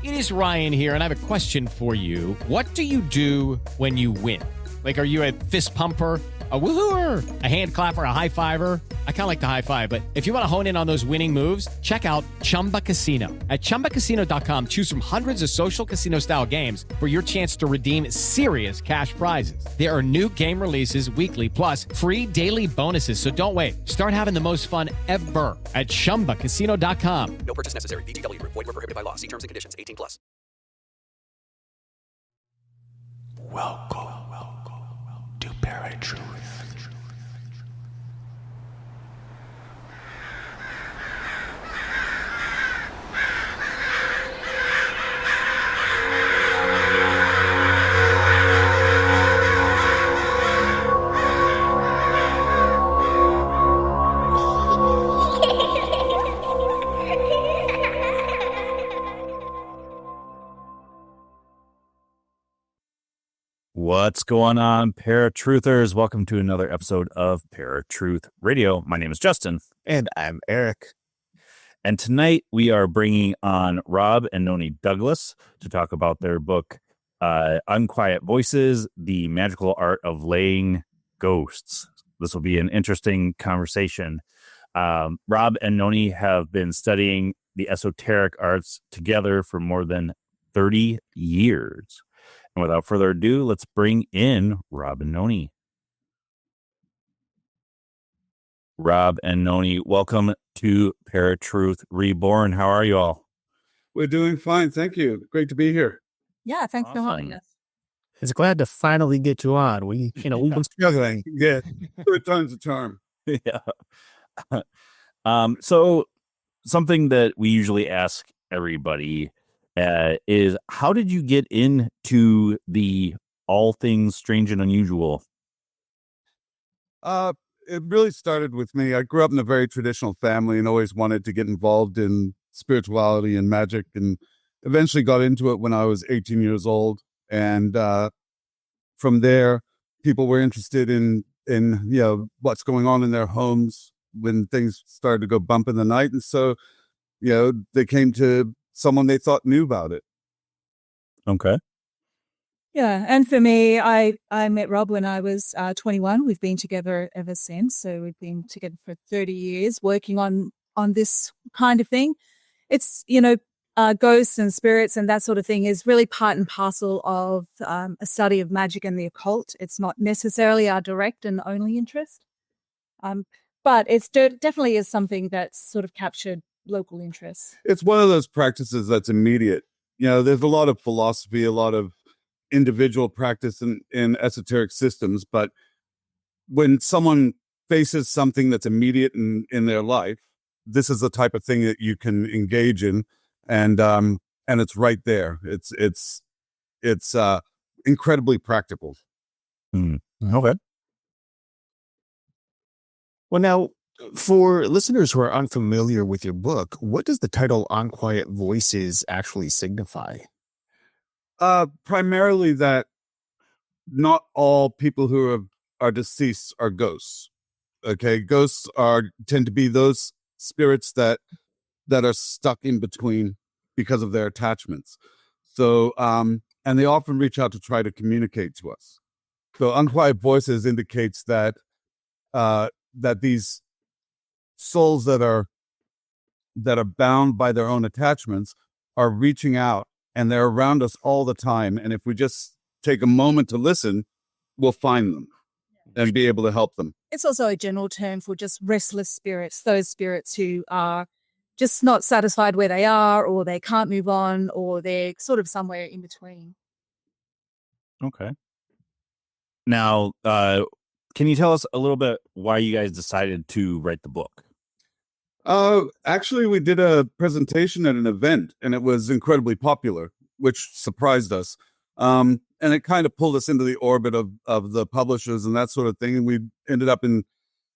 It is Ryan here, and I have a question for you. What do you do when you win? Like, are you a fist pumper, a woohooer, a hand clapper, a high fiver? I kind of like the high five, but if you want to hone in on those winning moves, check out Chumba Casino. At ChumbaCasino.com, choose from hundreds of social casino-style games for your chance to redeem serious cash prizes. There are new game releases weekly, plus free daily bonuses, so don't wait. Start having the most fun ever at ChumbaCasino.com. No purchase necessary. VGW Group. Void where prohibited by law. See terms and conditions. 18+. Welcome to ParaTruth. What's going on, ParaTruthers? Welcome to another episode of ParaTruth Radio. My name is Justin. And I'm Eric. And tonight we are bringing on Rob and Nonie Douglas to talk about their book, Unquiet Voices, The Magical Art of Laying Ghosts. This will be an interesting conversation. Rob and Nonie have been studying the esoteric arts together for more than 30 years. And without further ado, let's bring in Rob and Nonie. Rob and Nonie, welcome to ParaTruth Reborn. How are you all? We're doing fine. Thank you. Great to be here. Yeah, thanks for having us. It's glad to finally get you on. We've been struggling. Yeah. Good time's a charm. Yeah. So something that we usually ask everybody is, how did you get into the all things strange and unusual? It really started with me. I grew up in a very traditional family and always wanted to get involved in spirituality and magic, and eventually got into it when I was 18 years old. And from there, people were interested in what's going on in their homes when things started to go bump in the night. And so, they came to someone they thought knew about it. Okay. Yeah, and for me, I met Rob when I was 21. We've been together ever since. So we've been together for 30 years working on this kind of thing. It's, ghosts and spirits and that sort of thing is really part and parcel of a study of magic and the occult. It's not necessarily our direct and only interest, but it's definitely is something that's sort of captured local interest. It's one of those practices that's immediate. There's a lot of philosophy, a lot of individual practice in esoteric systems, but when someone faces something that's immediate in their life, this is the type of thing that you can engage in, and it's right there. It's incredibly practical. Okay. Well, now, for listeners who are unfamiliar with your book, what does the title Unquiet Voices actually signify? Primarily that not all people who are deceased are ghosts. Okay, ghosts tend to be those spirits that are stuck in between because of their attachments. So, and they often reach out to try to communicate to us. So, Unquiet Voices indicates that these souls that are bound by their own attachments are reaching out, and they're around us all the time. And if we just take a moment to listen, we'll find them and be able to help them. It's also a general term for just restless spirits, those spirits who are just not satisfied where they are, or they can't move on, or they're sort of somewhere in between. Okay. Now, can you tell us a little bit why you guys decided to write the book? Actually, we did a presentation at an event, and it was incredibly popular, which surprised us. And it kind of pulled us into the orbit of the publishers and that sort of thing. And we ended up in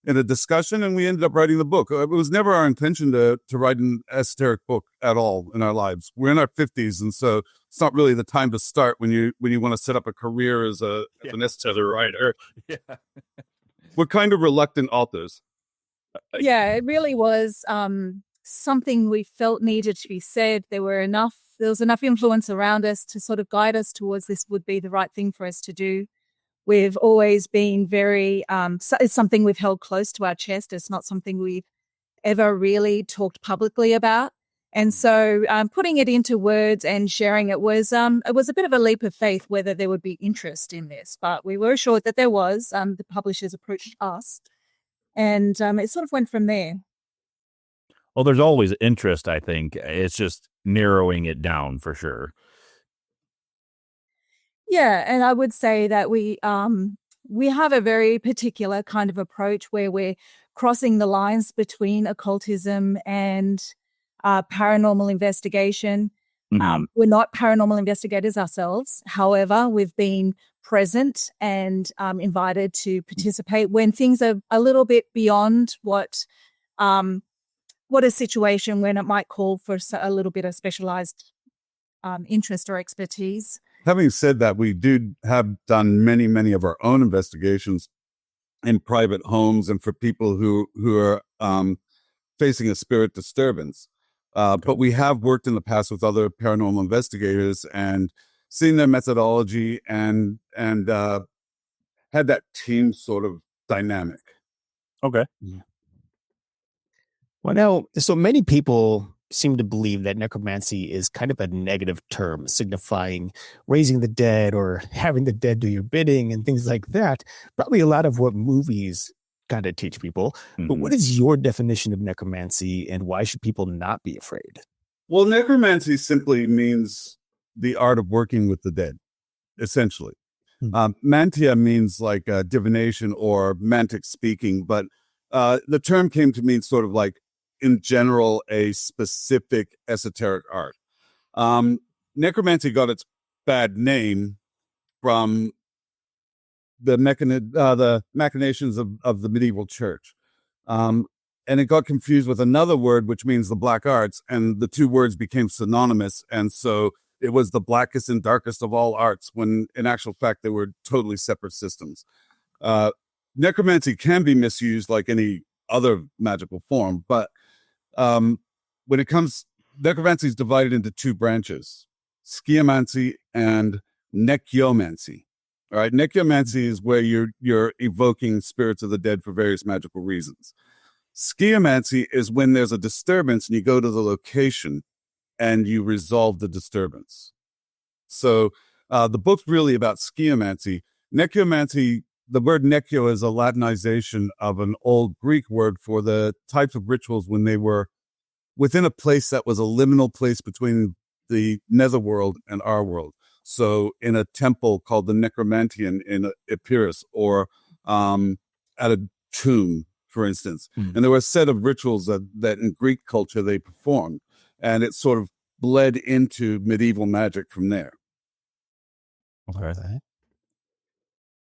a discussion, and we ended up writing the book. It was never our intention to write an esoteric book at all in our lives. We're in our 50s, and so it's not really the time to start when you want to set up a career as an esoteric writer. Yeah. We're kind of reluctant authors. Yeah, it really was something we felt needed to be said. There There was enough influence around us to sort of guide us towards this would be the right thing for us to do. We've always been very, it's something we've held close to our chest. It's not something we've ever really talked publicly about. And so putting it into words and sharing it was a bit of a leap of faith whether there would be interest in this. But we were assured that there was. The publishers approached us, and it sort of went from there. Well, there's always interest, I think. It's just narrowing it down for sure. Yeah, and I would say that we have a very particular kind of approach where we're crossing the lines between occultism and paranormal investigation. We're not paranormal investigators ourselves. However, we've been present and invited to participate when things are a little bit beyond what a situation when it might call for a little bit of specialized interest or expertise. Having said that, we have done many of our own investigations in private homes and for people who are facing a spirit disturbance. But we have worked in the past with other paranormal investigators and seen their methodology and had that team sort of dynamic. Okay. Well, now, so many people seem to believe that necromancy is kind of a negative term, signifying raising the dead or having the dead do your bidding and things like that. Probably a lot of what movies kind of teach people. But what is your definition of necromancy, and why should people not be afraid? Well, necromancy simply means the art of working with the dead, essentially. Mantia means like divination or mantic speaking, but the term came to mean sort of like, in general, a specific esoteric art. Necromancy got its bad name from the machinations of the medieval church. And it got confused with another word, which means the black arts, and the two words became synonymous. And so it was the blackest and darkest of all arts, when in actual fact, they were totally separate systems. Necromancy can be misused like any other magical form, but when it comes, necromancy is divided into two branches: sciomancy and necromancy. All right, necromancy is where you're evoking spirits of the dead for various magical reasons. Sciomancy is when there's a disturbance and you go to the location and you resolve the disturbance. So the book's really about sciomancy. Necromancy, the word necro is a Latinization of an old Greek word for the types of rituals when they were within a place that was a liminal place between the netherworld and our world. So in a temple called the Necromantian in Epirus, or at a tomb, for instance. And there were a set of rituals that in Greek culture they performed, and it sort of bled into medieval magic from there. Okay.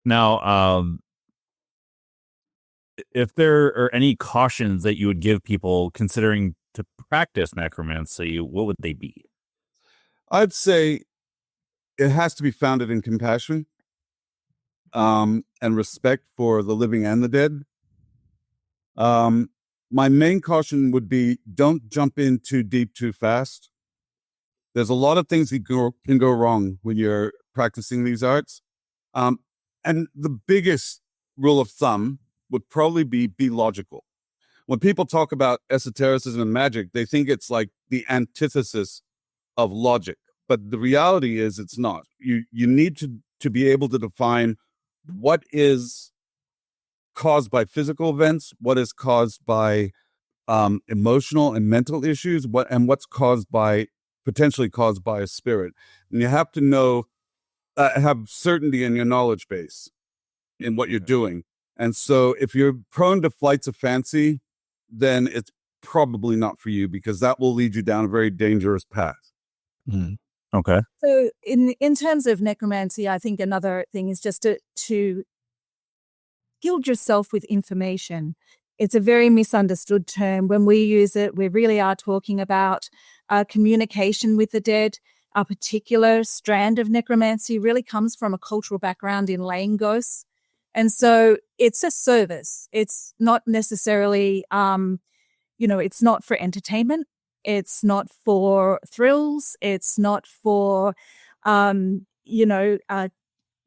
Now, if there are any cautions that you would give people considering to practice necromancy, what would they be? I'd say it has to be founded in compassion and respect for the living and the dead. My main caution would be, don't jump in too deep too fast. There's a lot of things that can go wrong when you're practicing these arts. And the biggest rule of thumb would probably be logical. When people talk about esotericism and magic, they think it's like the antithesis of logic. But the reality is it's not. You need to be able to define what is caused by physical events, what is caused by emotional and mental issues, what's potentially caused by a spirit. And you have to know, have certainty in your knowledge base in what you're doing. And so if you're prone to flights of fancy, then it's probably not for you, because that will lead you down a very dangerous path. Okay. So in terms of necromancy, I think another thing is just to gild yourself with information. It's a very misunderstood term. When we use it, we really are talking about communication with the dead. A particular strand of necromancy really comes from a cultural background in laying ghosts. And so it's a service. It's not necessarily, it's not for entertainment. It's not for thrills. It's not for,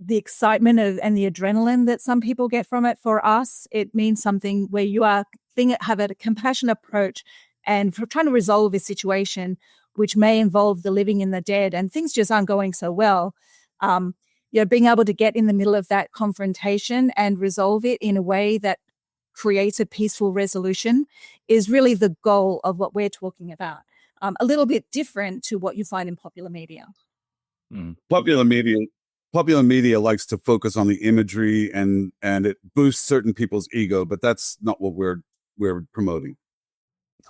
the excitement and the adrenaline that some people get from it. For us, it means something where you have a compassionate approach and for trying to resolve a situation which may involve the living and the dead, and things just aren't going so well. Being able to get in the middle of that confrontation and resolve it in a way that creates a peaceful resolution is really the goal of what we're talking about. A little bit different to what you find in popular media. Popular media likes to focus on the imagery and it boosts certain people's ego, but that's not what we're promoting.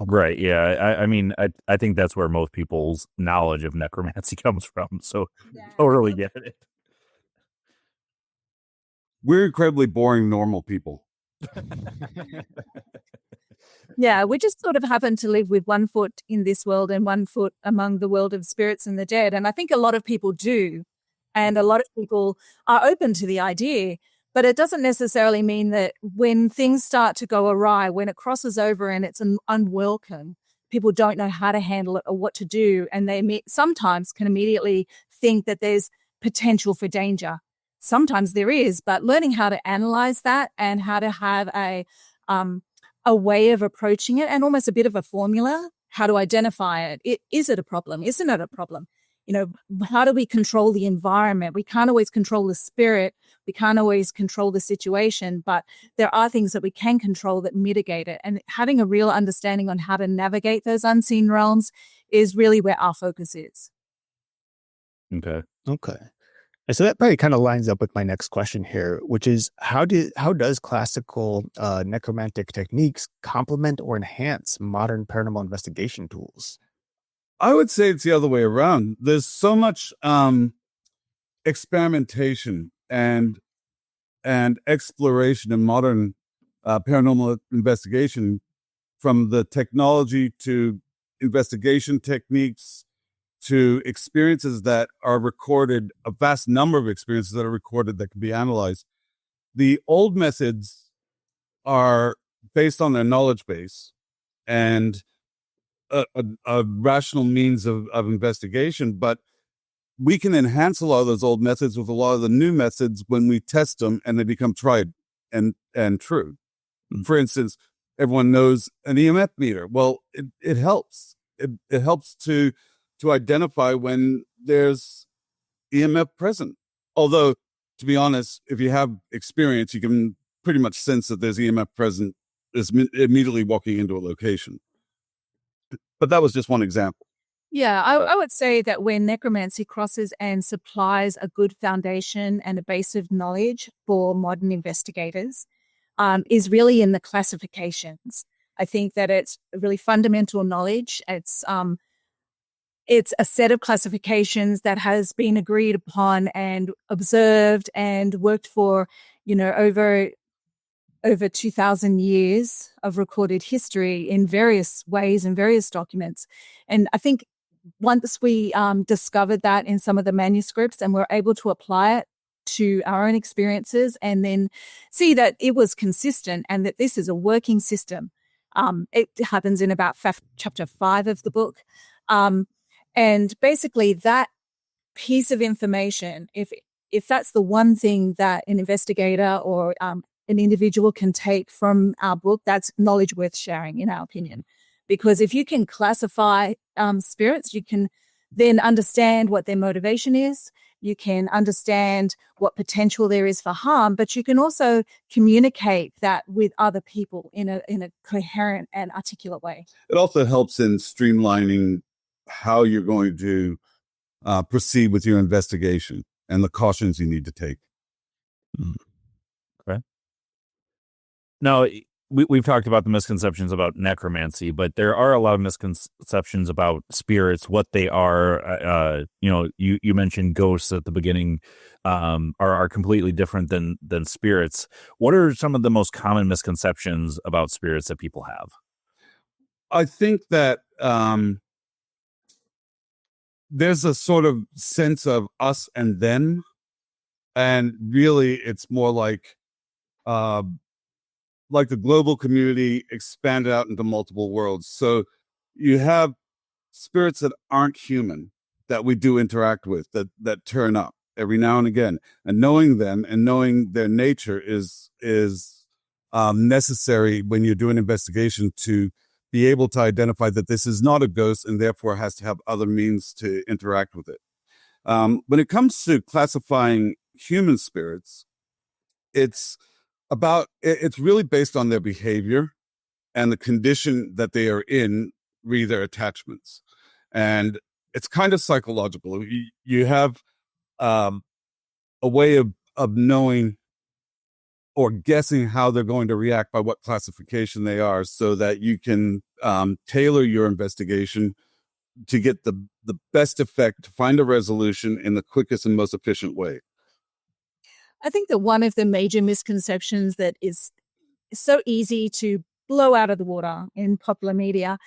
Right. Yeah. I mean, I think that's where most people's knowledge of necromancy comes from. So totally get it. We're incredibly boring, normal people. Yeah, we just sort of happen to live with one foot in this world and one foot among the world of spirits and the dead. And I think a lot of people do. And a lot of people are open to the idea. But it doesn't necessarily mean that when things start to go awry, when it crosses over and it's unwelcome, people don't know how to handle it or what to do. And they sometimes can immediately think that there's potential for danger. Sometimes there is, but learning how to analyze that and how to have a way of approaching it and almost a bit of a formula, how to identify it. Is it a problem? Isn't it a problem? How do we control the environment? We can't always control the spirit. We can't always control the situation, but there are things that we can control that mitigate it. And having a real understanding on how to navigate those unseen realms is really where our focus is. Okay. And so that probably kind of lines up with my next question here, which is how does classical necromantic techniques complement or enhance modern paranormal investigation tools? I would say it's the other way around. There's so much experimentation and exploration in modern paranormal investigation, from the technology to investigation techniques to experiences that are recorded, a vast number of experiences that are recorded that can be analyzed. The old methods are based on their knowledge base and a rational means of investigation, but we can enhance a lot of those old methods with a lot of the new methods when we test them and they become tried and true. Mm-hmm. For instance, everyone knows an EMF meter. Well, it helps. It helps to identify when there's EMF present. Although, to be honest, if you have experience, you can pretty much sense that there's EMF present is immediately walking into a location. But that was just one example. Yeah, I would say that when necromancy crosses and supplies a good foundation and a base of knowledge for modern investigators, is really in the classifications. I think that it's really fundamental knowledge. It's a set of classifications that has been agreed upon and observed and worked for, over 2,000 years of recorded history in various ways and various documents. And I think once we discovered that in some of the manuscripts and we're able to apply it to our own experiences and then see that it was consistent and that this is a working system. It happens in about chapter 5 of the book. And basically that piece of information, if that's the one thing that an investigator or an individual can take from our book, that's knowledge worth sharing, in our opinion. Because if you can classify spirits, you can then understand what their motivation is. You can understand what potential there is for harm, but you can also communicate that with other people in a coherent and articulate way. It also helps in streamlining how you're going to proceed with your investigation and the cautions you need to take. Okay. Now, we've talked about the misconceptions about necromancy, but there are a lot of misconceptions about spirits, what they are. You mentioned ghosts at the beginning are completely different than spirits. What are some of the most common misconceptions about spirits that people have? I think that there's a sort of sense of us and them, and really it's more like the global community expanded out into multiple worlds. So you have spirits that aren't human that we do interact with, that turn up every now and again, and knowing them and knowing their nature is necessary when you're doing investigation to be able to identify that this is not a ghost and therefore has to have other means to interact with it. When it comes to classifying human spirits, it's really based on their behavior and the condition that they are in, re their attachments. And it's kind of psychological. You have a way of knowing or guessing how they're going to react by what classification they are, so that you can tailor your investigation to get the best effect, to find a resolution in the quickest and most efficient way. I think that one of the major misconceptions that is so easy to blow out of the water in popular media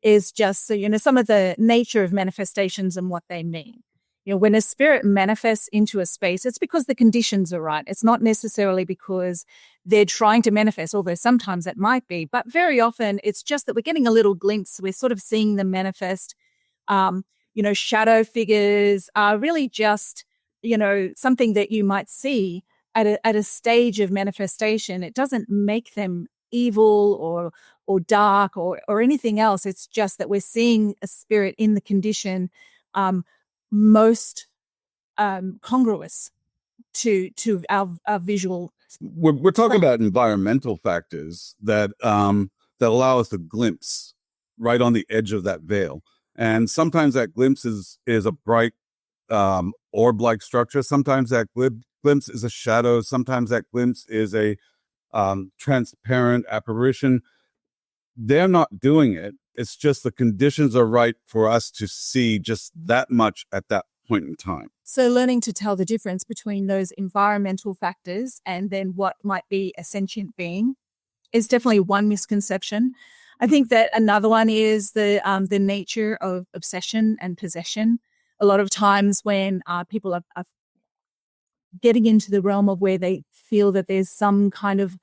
is just, some of the nature of manifestations and what they mean. When a spirit manifests into a space, it's because the conditions are right. It's not necessarily because they're trying to manifest, although sometimes it might be. But very often it's just that we're getting a little glimpse. We're sort of seeing them manifest. Shadow figures are really just, something that you might see at a stage of manifestation. It doesn't make them evil or dark or anything else. It's just that we're seeing a spirit in the condition most congruous to our visual. We're talking about environmental factors that allow us to glimpse right on the edge of that veil. And sometimes that glimpse is a bright orb-like structure. Sometimes that glimpse is a shadow. Sometimes that glimpse is a transparent apparition. They're not doing it. It's just the conditions are right for us to see just that much at that point in time. So learning to tell the difference between those environmental factors and then what might be a sentient being is definitely one misconception. I think that another one is the nature of obsession and possession. A lot of times when people are getting into the realm of where they feel that there's some kind of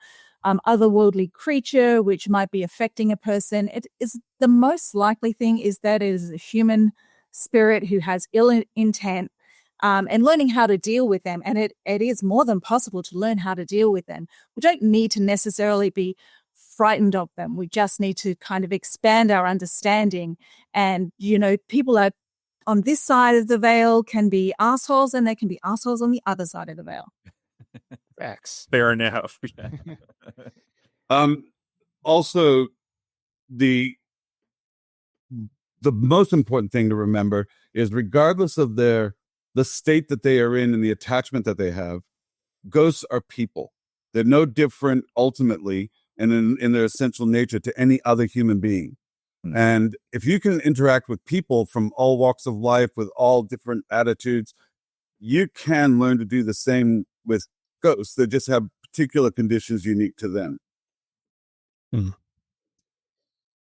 otherworldly creature which might be affecting a person, it is the most likely thing is that it is a human spirit who has ill intent, and learning how to deal with them. And it is more than possible to learn how to deal with them. We don't need to necessarily be frightened of them. We just need to kind of expand our understanding. And, people are on this side of the veil can be assholes, and they can be assholes on the other side of the veil. Facts. Fair enough. Also, the most important thing to remember is, regardless of the state that they are in and the attachment that they have, ghosts are people. They're no different ultimately and in their essential nature to any other human being. And if you can interact with people from all walks of life with all different attitudes, you can learn to do the same with ghosts. They just have particular conditions unique to them.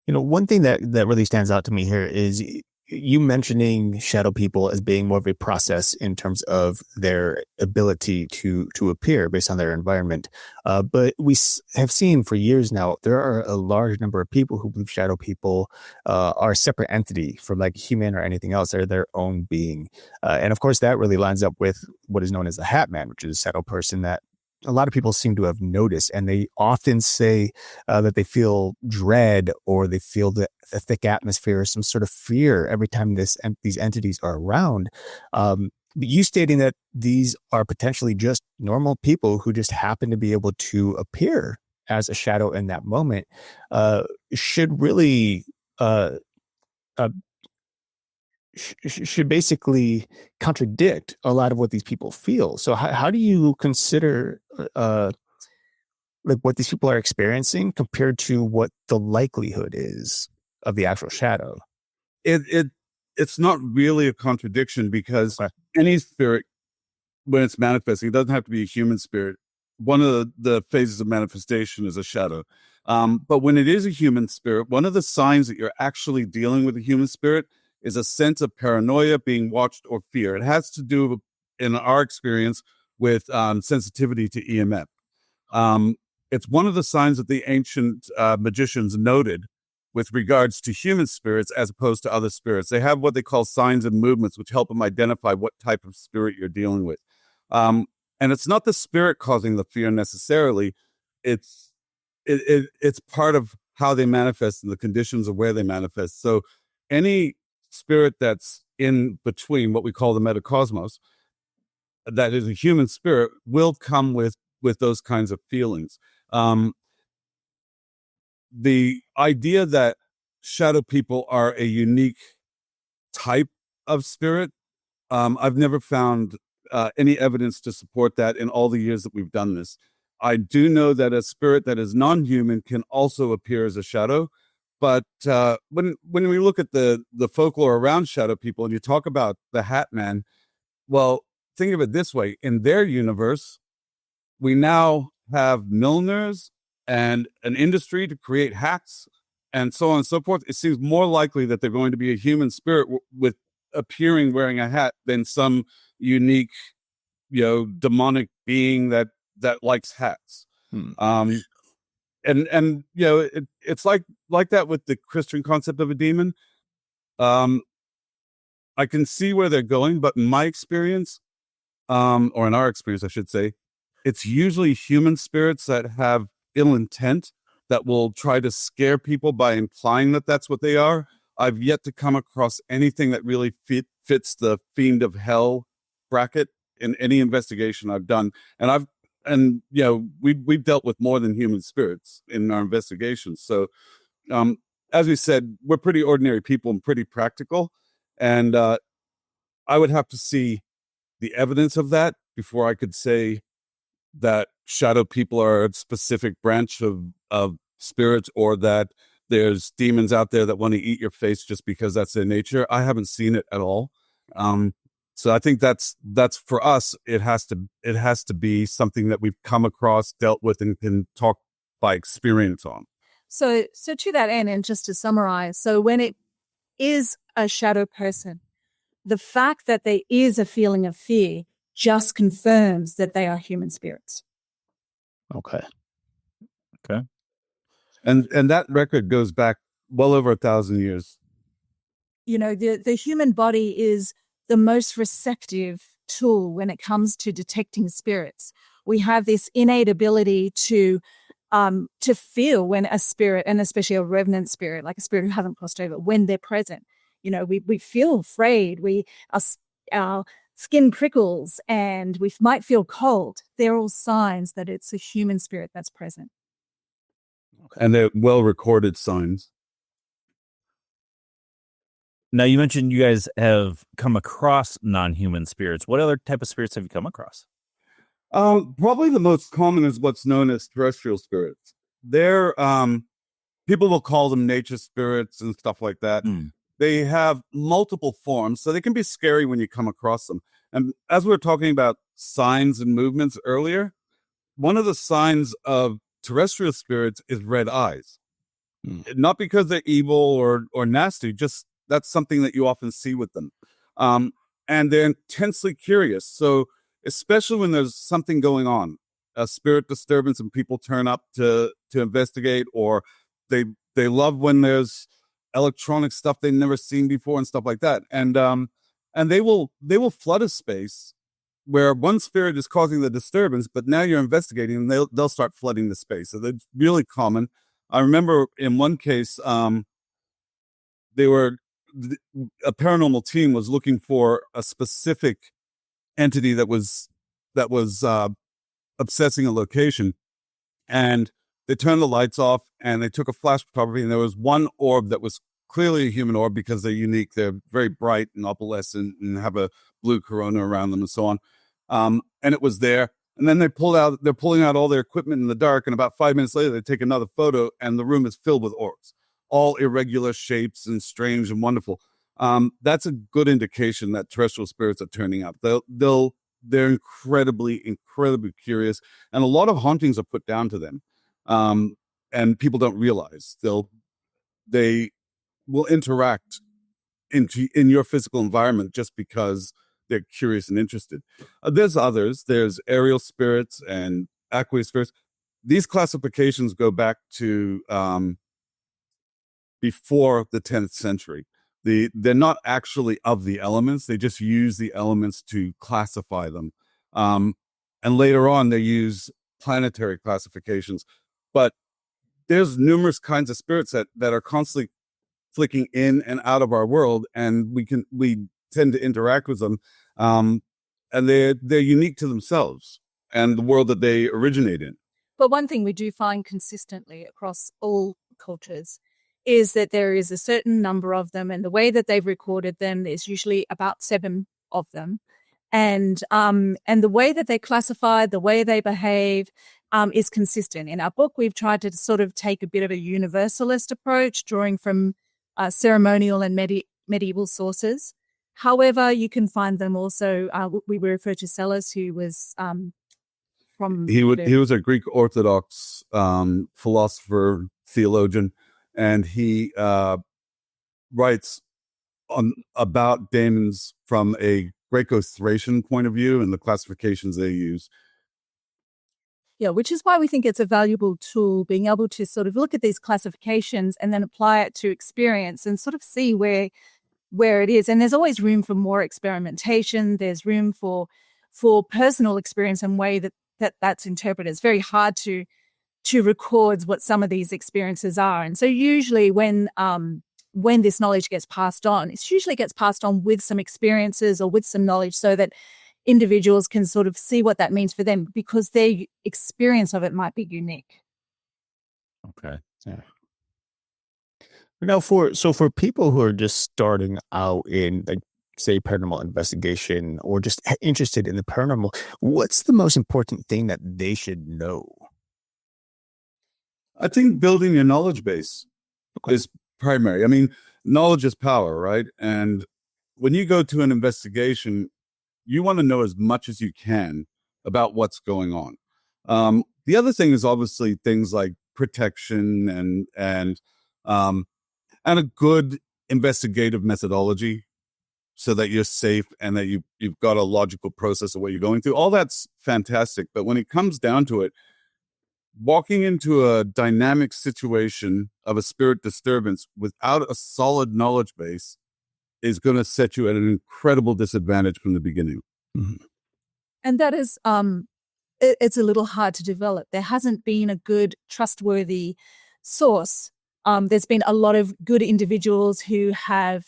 One thing that really stands out to me here is you mentioning shadow people as being more of a process in terms of their ability to appear based on their environment. But we have seen for years now, there are a large number of people who believe shadow people are a separate entity from like human or anything else. They're their own being. And of course, that really lines up with what is known as the Hat Man, which is a shadow person that a lot of people seem to have noticed, and they often say that they feel dread or they feel the thick atmosphere, some sort of fear every time these entities are around. But you stating that these are potentially just normal people who just happen to be able to appear as a shadow in that moment should really should basically contradict a lot of what these people feel. So how do you consider like what these people are experiencing compared to what the likelihood is of the actual shadow? It's not really a contradiction, because any spirit, when it's manifesting, it doesn't have to be a human spirit. One of the phases of manifestation is a shadow. But when it is a human spirit, one of the signs that you're actually dealing with a human spirit is a sense of paranoia, being watched, or fear. It has to do, in our experience, with sensitivity to EMF. It's one of the signs that the ancient magicians noted with regards to human spirits as opposed to other spirits. They have what they call signs and movements, which help them identify what type of spirit you're dealing with. And it's not the spirit causing the fear necessarily. It's part of how they manifest and the conditions of where they manifest. So any spirit that's in between what we call the metacosmos, that is a human spirit, will come with those kinds of feelings. The idea that shadow people are a unique type of spirit, I've never found any evidence to support that in all the years that we've done this. I do know that a spirit that is non-human can also appear as a shadow, but when we look at the folklore around shadow people, and you talk about the Hat Man, well, think of it this way: in their universe, we now have milliners and an industry to create hats and so on and so forth. It seems more likely that they're going to be a human spirit with appearing wearing a hat than some unique, demonic being that likes hats. And it's like that with the Christian concept of a demon. I can see where they're going, but in my experience, or in our experience, I should say, it's usually human spirits that have ill intent that will try to scare people by implying that that's what they are. I've yet to come across anything that really fits the fiend of hell bracket in any investigation I've done. And we've dealt with more than human spirits in our investigations. So, as we said, we're pretty ordinary people and pretty practical. And I would have to see the evidence of that before I could say that shadow people are a specific branch of spirits, or that there's demons out there that want to eat your face just because that's their nature. I haven't seen it at all. So I think that's for us. It has to be something that we've come across, dealt with, and can talk by experience on. So to that end, and just to summarize, so when it is a shadow person, the fact that there is a feeling of fear just confirms that they are human spirits. Okay. And that record goes back well over 1,000 years. The human body is the most receptive tool when it comes to detecting spirits. We have this innate ability to feel when a spirit, and especially a revenant spirit, like a spirit who hasn't crossed over, when they're present. We feel afraid. Our skin prickles and we might feel cold. They're all signs that it's a human spirit that's present. And they're well-recorded signs. Now, you mentioned you guys have come across non-human spirits. What other type of spirits have you come across? Probably the most common is what's known as terrestrial spirits. They're people will call them nature spirits and stuff like that. They have multiple forms, so they can be scary when you come across them. And as we were talking about signs and movements earlier, one of the signs of terrestrial spirits is red eyes. Not because they're evil or nasty, just that's something that you often see with them. And they're intensely curious. So especially when there's something going on, a spirit disturbance, and people turn up to investigate, or they love when there's electronic stuff they've never seen before and stuff like that. And they will flood a space where one spirit is causing the disturbance, but now you're investigating and they'll start flooding the space. So that's really common. I remember in one case, a paranormal team was looking for a specific entity that was obsessing a location, and they turned the lights off and they took a flash photography, and there was one orb that was clearly a human orb because they're unique. They're very bright and opalescent and have a blue corona around them and so on. And it was there. And then they're pulling out all their equipment in the dark. And about 5 minutes later, they take another photo and the room is filled with orbs, all irregular shapes and strange and wonderful. That's a good indication that terrestrial spirits are turning up. They're incredibly, incredibly curious. And a lot of hauntings are put down to them. And people don't realize they will interact in your physical environment just because they're curious and interested. There's others. There's aerial spirits and aqueous spirits. These classifications go back to before the 10th century. They're not actually of the elements. They just use the elements to classify them. And later on, they use planetary classifications. But there's numerous kinds of spirits that are constantly flicking in and out of our world, and we tend to interact with them. And they're unique to themselves and the world that they originate in. But one thing we do find consistently across all cultures is that there is a certain number of them, and the way that they've recorded them is usually about 7 of them. And the way that they classify, the way they behave, is consistent. In our book, we've tried to sort of take a bit of a universalist approach, drawing from ceremonial and medieval sources. However, you can find them also. We refer to Sellers, who was from. He was a Greek Orthodox philosopher, theologian, and he writes about demons from a Greco-Thracian point of view and the classifications they use. Yeah, which is why we think it's a valuable tool, being able to sort of look at these classifications and then apply it to experience and sort of see where it is. And there's always room for more experimentation. There's room for personal experience and way that's interpreted. It's very hard to record what some of these experiences are. And so usually when this knowledge gets passed on, it usually gets passed on with some experiences or with some knowledge so that individuals can sort of see what that means for them, because their experience of it might be unique. Okay. Yeah. Now, for people who are just starting out in, like, say, paranormal investigation or just interested in the paranormal, what's the most important thing that they should know? I think building your knowledge base is primary. I mean, knowledge is power, right? And when you go to an investigation, you want to know as much as you can about what's going on. The other thing is obviously things like protection and a good investigative methodology, so that you're safe and that you've got a logical process of what you're going through. All that's fantastic, but when it comes down to it, walking into a dynamic situation of a spirit disturbance without a solid knowledge base is going to set you at an incredible disadvantage from the beginning. Mm-hmm. And that is, it's a little hard to develop. There hasn't been a good, trustworthy source. There's been a lot of good individuals who have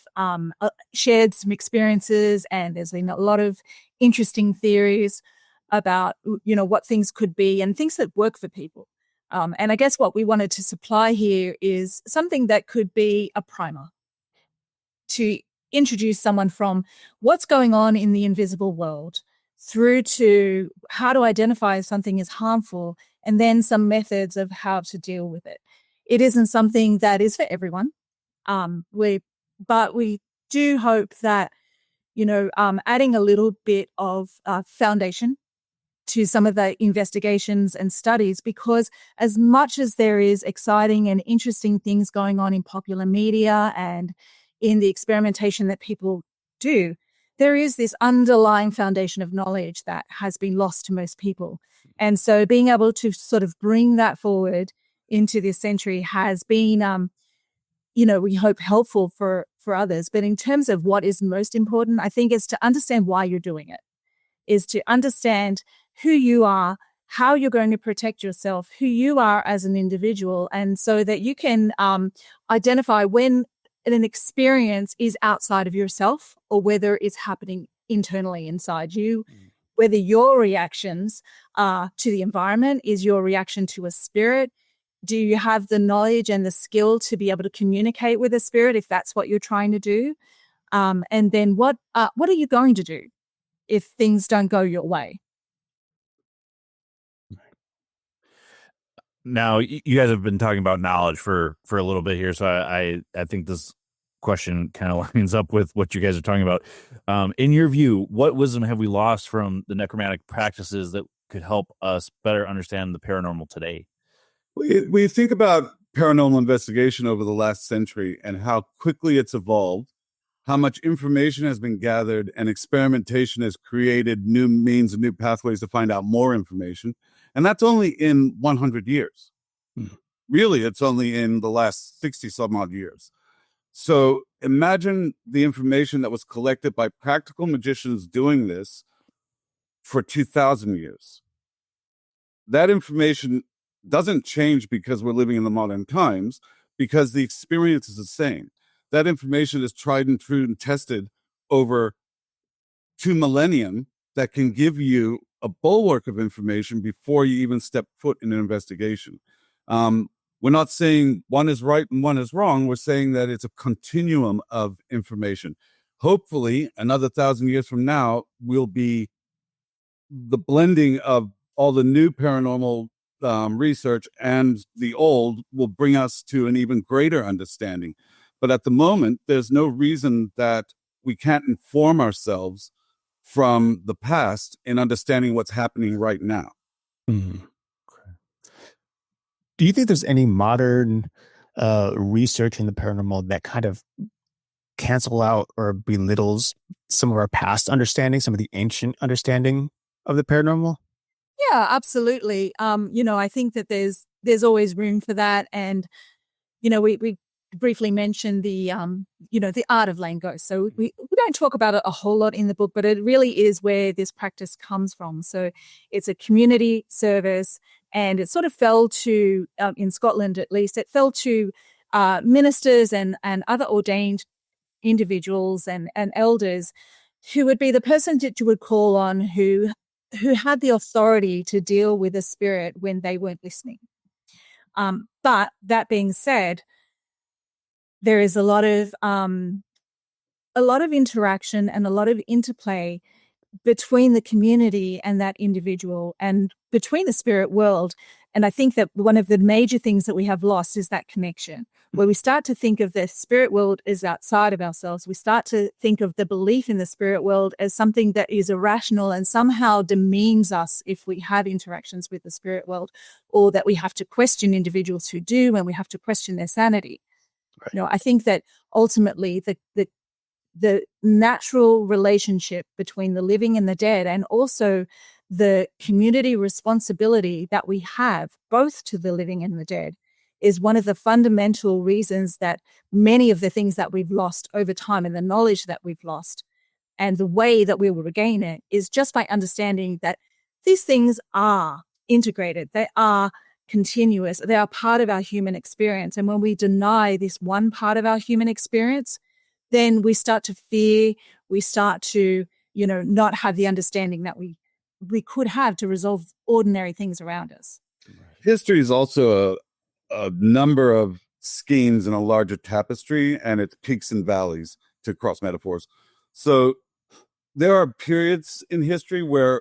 shared some experiences, and there's been a lot of interesting theories about, what things could be and things that work for people. And I guess what we wanted to supply here is something that could be a primer to introduce someone from what's going on in the invisible world through to how to identify if something is harmful, and then some methods of how to deal with it. It isn't something that is for everyone. But we do hope that, adding a little bit of foundation to some of the investigations and studies, because as much as there is exciting and interesting things going on in popular media and in the experimentation that people do, there is this underlying foundation of knowledge that has been lost to most people. And so being able to sort of bring that forward into this century has been, we hope helpful for others. But in terms of what is most important, I think is to understand why you're doing it, is to understand who you are, how you're going to protect yourself, who you are as an individual, and so that you can identify when an experience is outside of yourself or whether it's happening internally inside you, whether your reactions to the environment is your reaction to a spirit. Do you have the knowledge and the skill to be able to communicate with a spirit if that's what you're trying to do? And then what are you going to do if things don't go your way? Now, you guys have been talking about knowledge for a little bit here, so I think this question kind of lines up with what you guys are talking about. In your view, what wisdom have we lost from the necromantic practices that could help us better understand the paranormal today? We think about paranormal investigation over the last century and how quickly it's evolved, how much information has been gathered, and experimentation has created new means and new pathways to find out more information. And that's only in 100 years. Really, it's only in the last 60 some odd years. So imagine the information that was collected by practical magicians doing this for 2,000 years. That information doesn't change because we're living in the modern times, because the experience is the same. That information is tried and true and tested over 2 millennium that can give you a bulwark of information before you even step foot in an investigation. We're not saying one is right and one is wrong. We're saying that it's a continuum of information. Hopefully, another 1,000 years from now, will be the blending of all the new paranormal research and the old will bring us to an even greater understanding. But at the moment, there's no reason that we can't inform ourselves from the past in understanding what's happening right now. Mhm. Do you think there's any modern research in the paranormal that kind of cancel out or belittles some of our past understanding, some of the ancient understanding of the paranormal? Yeah, absolutely. I think that there's always room for that. And, we briefly mentioned the art of laying ghosts. So we don't talk about it a whole lot in the book, but it really is where this practice comes from. So it's a community service, and it sort of fell to, in Scotland at least, it fell to ministers and other ordained individuals and elders who would be the person that you would call on who had the authority to deal with a spirit when they weren't listening. But that being said, there is a lot of interaction and a lot of interplay between the community and that individual and between the spirit world. And I think that one of the major things that we have lost is that connection, where we start to think of the spirit world as outside of ourselves. We start to think of the belief in the spirit world as something that is irrational and somehow demeans us if we have interactions with the spirit world, or that we have to question individuals who do, and we have to question their sanity. Right. I think that ultimately the natural relationship between the living and the dead, and also the community responsibility that we have both to the living and the dead, is one of the fundamental reasons that many of the things that we've lost over time, and the knowledge that we've lost, and the way that we will regain it, is just by understanding that these things are integrated. They are continuous. They are part of our human experience. And when we deny this one part of our human experience, then we start to fear, we start to, not have the understanding that we could have to resolve ordinary things around us. History is also a number of skeins in a larger tapestry, and it's peaks and valleys, to cross metaphors. So there are periods in history where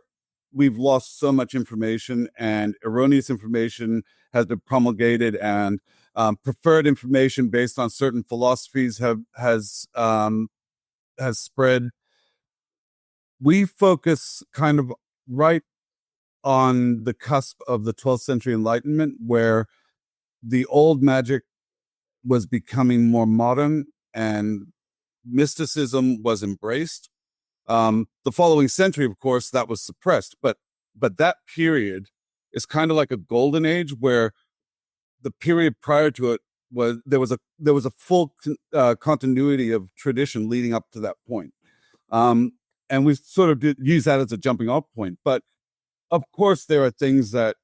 we've lost so much information, and erroneous information has been promulgated, and preferred information based on certain philosophies has spread. We focus kind of right on the cusp of the 12th century Enlightenment, where the old magic was becoming more modern and mysticism was embraced. The following century, of course, that was suppressed, but that period is kind of like a golden age, where the period prior to it was there was a full continuity of tradition leading up to that point, and we sort of use that as a jumping off point. But of course, there are things that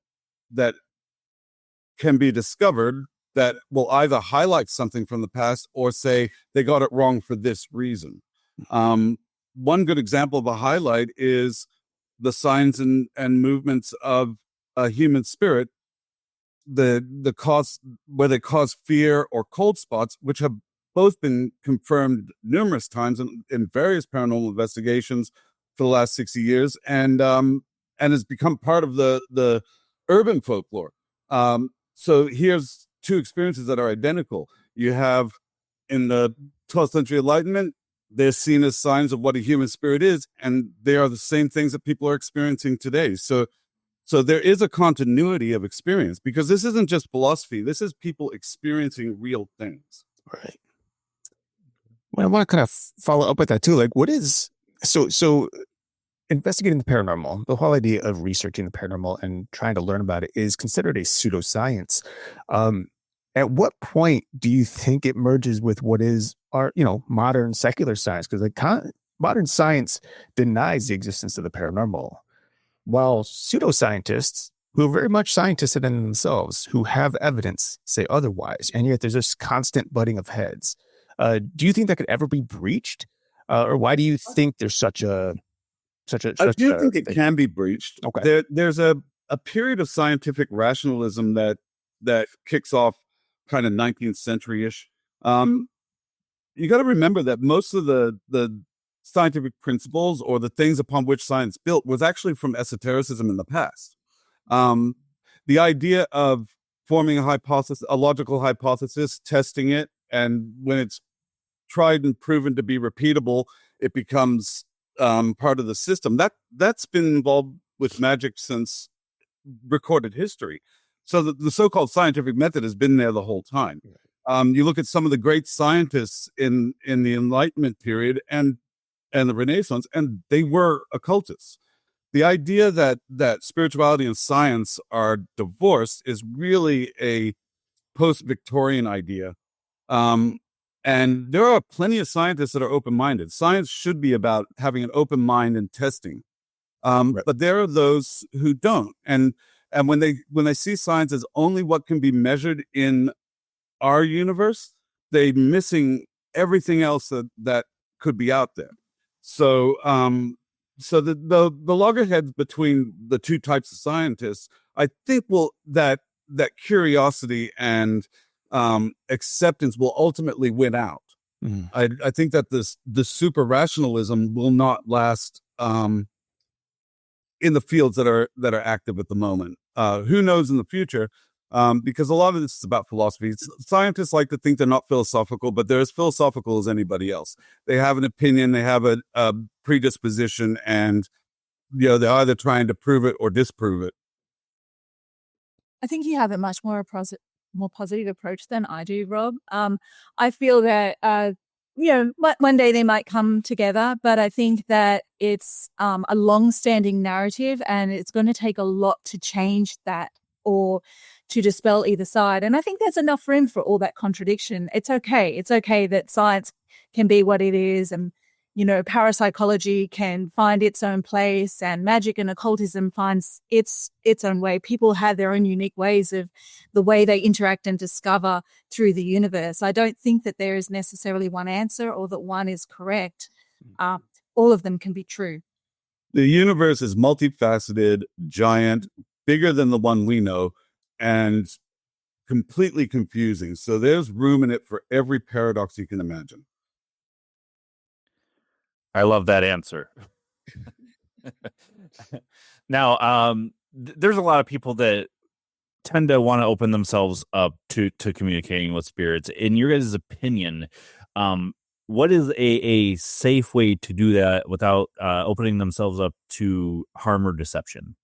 can be discovered that will either highlight something from the past or say they got it wrong for this reason. One good example of a highlight is the signs and movements of a human spirit, the cause, where they cause fear or cold spots, which have both been confirmed numerous times in various paranormal investigations for the last 60 years, and has become part of the urban folklore. So here's two experiences that are identical. You have, in the 12th century Enlightenment, they're seen as signs of what a human spirit is, and they are the same things that people are experiencing today. So there is a continuity of experience, because this isn't just philosophy. This is people experiencing real things. Right. Well, I want to kind of follow up with that too. Like, what is so investigating the paranormal? The whole idea of researching the paranormal and trying to learn about it is considered a pseudoscience. At what point do you think it merges with what is our, modern secular science? Because modern science denies the existence of the paranormal, while pseudoscientists, who are very much scientists in themselves, who have evidence, say otherwise, and yet there's this constant butting of heads. Do you think that could ever be breached, or why do you think there's such a I do think it can be breached. Okay. There's a period of scientific rationalism that kicks off kind of 19th century-ish. You got to remember that most of the scientific principles or the things upon which science built was actually from esotericism in the past. The idea of forming a logical hypothesis, testing it, and when it's tried and proven to be repeatable, it becomes part of the system. That's been involved with magic since recorded history. So the so-called scientific method has been there the whole time. You look at some of the great scientists in the Enlightenment period and the Renaissance, and they were occultists. The idea that spirituality and science are divorced is really a post-Victorian idea. And there are plenty of scientists that are open-minded. Science should be about having an open mind and testing. Right. But there are those who don't. And when they see science as only what can be measured in our universe, they're missing everything else that could be out there. So the loggerheads between the two types of scientists, I think that curiosity and acceptance will ultimately win out. I think that the super rationalism will not last in the fields that are active at the moment. Who knows in the future? Because a lot of this is about philosophy. Scientists like to think they're not philosophical, but they're as philosophical as anybody else. They have an opinion, they have a predisposition, and they're either trying to prove it or disprove it. I think you have a much more positive approach than I do, Rob. I feel that one day they might come together, but I think that it's a long-standing narrative, and it's going to take a lot to change that or to dispel either side. And I think there's enough room for all that contradiction. It's okay. It's okay that science can be what it is, and parapsychology can find its own place, and magic and occultism finds its own way. People have their own unique ways of the way they interact and discover through the universe. I don't think that there is necessarily one answer or that one is correct. All of them can be true. The universe is multifaceted, giant, bigger than the one we know, and completely confusing. So there's room in it for every paradox you can imagine. I love that answer. Now, there's a lot of people that tend to want to open themselves up to communicating with spirits. In your guys' opinion, what is a safe way to do that without opening themselves up to harm or deception?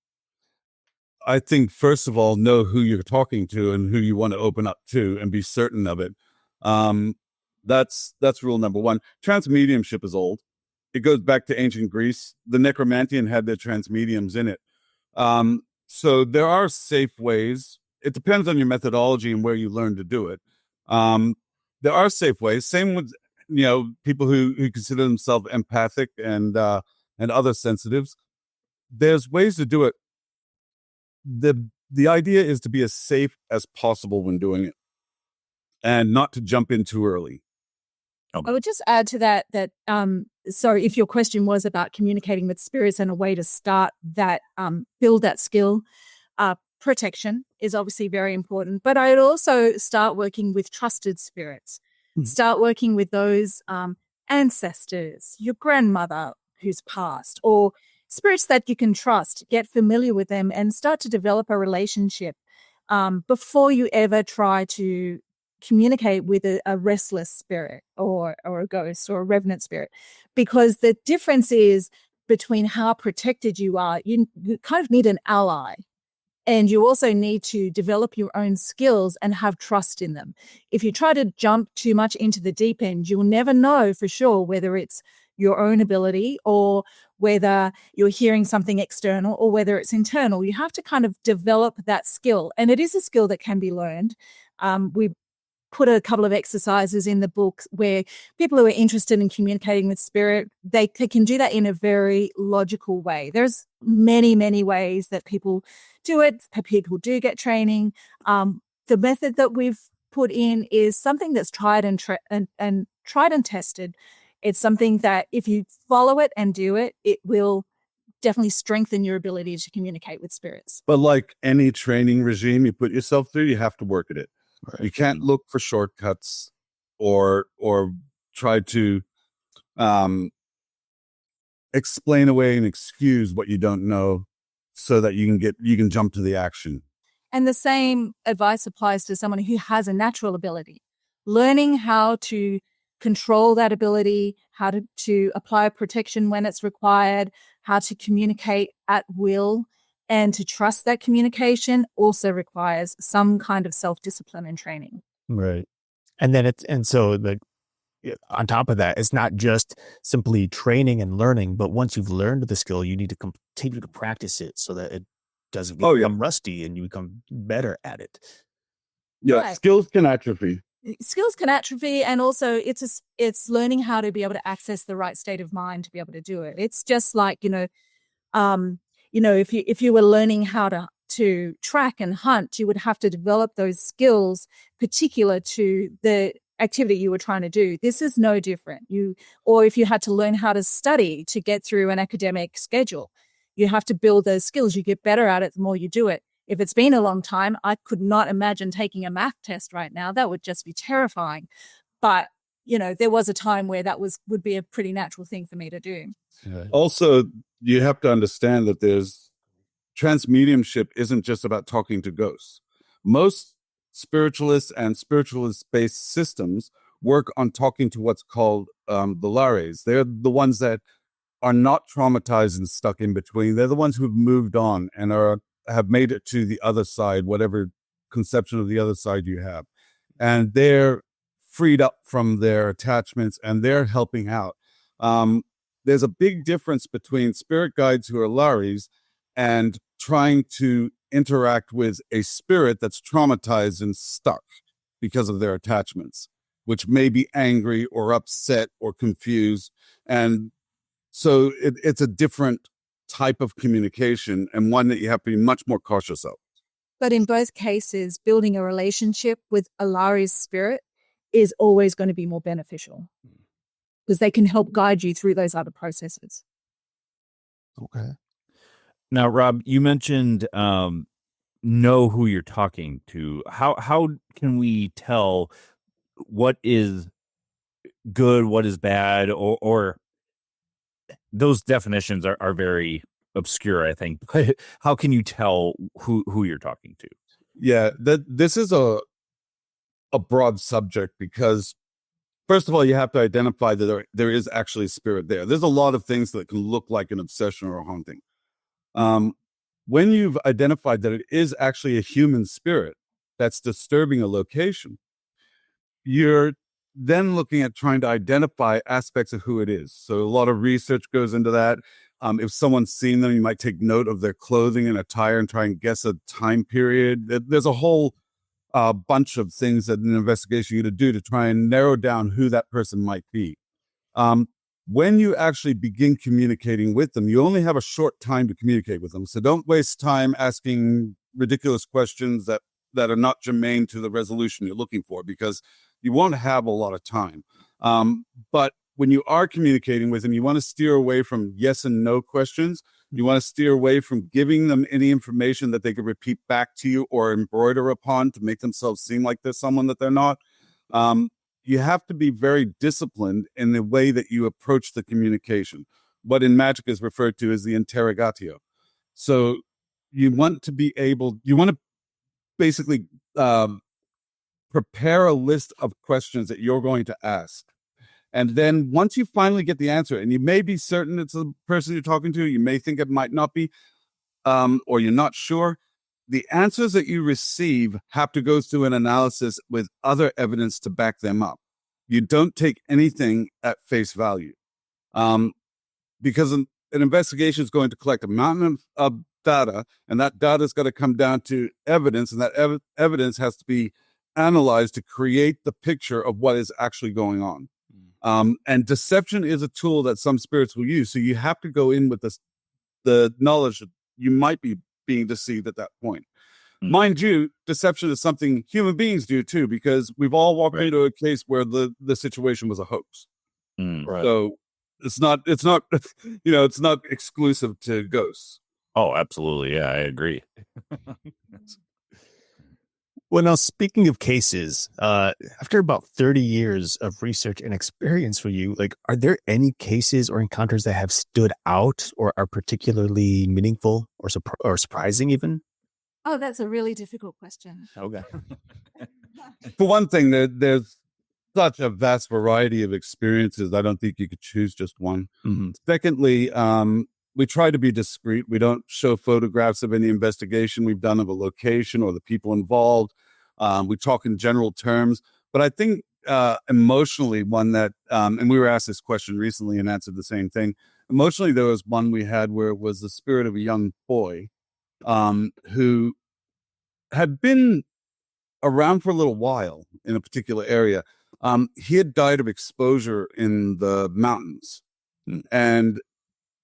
I think, first of all, know who you're talking to and who you want to open up to, and be certain of it. That's rule number one. Transmediumship is old. It goes back to ancient Greece. The necromantian had their transmediums in it. So there are safe ways. It depends on your methodology and where you learn to do it. There are safe ways. Same with people who consider themselves empathic and other sensitives. There's ways to do it. The idea is to be as safe as possible when doing it, and not to jump in too early. I would just add to that so if your question was about communicating with spirits and a way to start that, build that skill, protection is obviously very important. But I'd also start working with trusted spirits. Start working with those ancestors, your grandmother who's passed, or spirits that you can trust. Get familiar with them and start to develop a relationship before you ever try to communicate with a restless spirit or a ghost or a revenant spirit, because the difference is between how protected you are. You kind of need an ally, and you also need to develop your own skills and have trust in them. If you try to jump too much into the deep end, you'll never know for sure whether it's your own ability or whether you're hearing something external or whether it's internal. You have to kind of develop that skill, and it is a skill that can be learned. We put a couple of exercises in the book where people who are interested in communicating with spirit, they can do that in a very logical way. There's many, many ways that people do it. People do get training. The method that we've put in is something that's tried and tried and tested. It's something that if you follow it and do it, it will definitely strengthen your ability to communicate with spirits. But like any training regime you put yourself through, you have to work at it. Right. You can't look for shortcuts or try to explain away and excuse what you don't know so that you can jump to the action. And the same advice applies to someone who has a natural ability. Learning how to control that ability, how to apply protection when it's required, how to communicate at will, and to trust that communication also requires some kind of self-discipline and training. Right. And then on top of that, it's not just simply training and learning, but once you've learned the skill, you need to continue to practice it so that it doesn't become rusty and you become better at it. Yeah, right. Skills can atrophy. Skills can atrophy, and also it's learning how to be able to access the right state of mind to be able to do it. It's just like, if you were learning how to track and hunt, you would have to develop those skills particular to the activity you were trying to do. This is no different. Or if you had to learn how to study to get through an academic schedule, you have to build those skills. You get better at it the more you do it. If it's been a long time, I could not imagine taking a math test right now. That would just be terrifying. But, there was a time where that would be a pretty natural thing for me to do. Also, you have to understand that transmediumship isn't just about talking to ghosts. Most spiritualists and spiritualist-based systems work on talking to what's called the Lares. They're the ones that are not traumatized and stuck in between. They're the ones who've moved on and have made it to the other side, whatever conception of the other side you have. And they're freed up from their attachments and they're helping out. There's a big difference between spirit guides who are Lares and trying to interact with a spirit that's traumatized and stuck because of their attachments, which may be angry or upset or confused. And so it's a different type of communication and one that you have to be much more cautious of. But in both cases, building a relationship with a Lares spirit is always going to be more beneficial because they can help guide you through those other processes. Okay. Now, Rob, you mentioned know who you're talking to. How can we tell what is good, what is bad, or those definitions are very obscure, I think. But how can you tell who you're talking to? Yeah, this is a broad subject because, first of all, you have to identify that there is actually spirit there. There's a lot of things that can look like an obsession or a haunting. When you've identified that it is actually a human spirit that's disturbing a location, you're then looking at trying to identify aspects of who it is. So a lot of research goes into that. If someone's seen them, you might take note of their clothing and attire and try and guess a time period. There's a whole bunch of things that an investigation you to do to try and narrow down who that person might be. When you actually begin communicating with them, you only have a short time to communicate with them. So don't waste time asking ridiculous questions that are not germane to the resolution you're looking for, because you won't have a lot of time. But when you are communicating with them, you want to steer away from yes and no questions. You want to steer away from giving them any information that they could repeat back to you or embroider upon to make themselves seem like they're someone that they're not. You have to be very disciplined in the way that you approach the communication. What in magic is referred to as the interrogatio. So you want to basically prepare a list of questions that you're going to ask. And then once you finally get the answer, and you may be certain it's the person you're talking to, you may think it might not be, or you're not sure, the answers that you receive have to go through an analysis with other evidence to back them up. You don't take anything at face value, because an investigation is going to collect a mountain of data, and that data is going to come down to evidence, and that evidence has to be analyzed to create the picture of what is actually going on. And deception is a tool that some spirits will use. So you have to go in with the knowledge that you might be being deceived at that point. Mind you, deception is something human beings do too, because we've all walked into a case where the situation was a hoax. Right. So it's not, it's not exclusive to ghosts. Oh, absolutely. Yeah, I agree. Well, now speaking of cases, after about 30 years of research and experience for you, like, are there any cases or encounters that have stood out or are particularly meaningful or surprising even? Oh, that's a really difficult question. Okay. For one thing, there's such a vast variety of experiences. I don't think you could choose just one. Mm-hmm. Secondly, we try to be discreet. We don't show photographs of any investigation we've done of a location or the people involved. We talk in general terms. But I think emotionally, one that, and we were asked this question recently and answered the same thing. Emotionally, there was one we had where it was the spirit of a young boy who had been around for a little while in a particular area. He had died of exposure in the mountains, and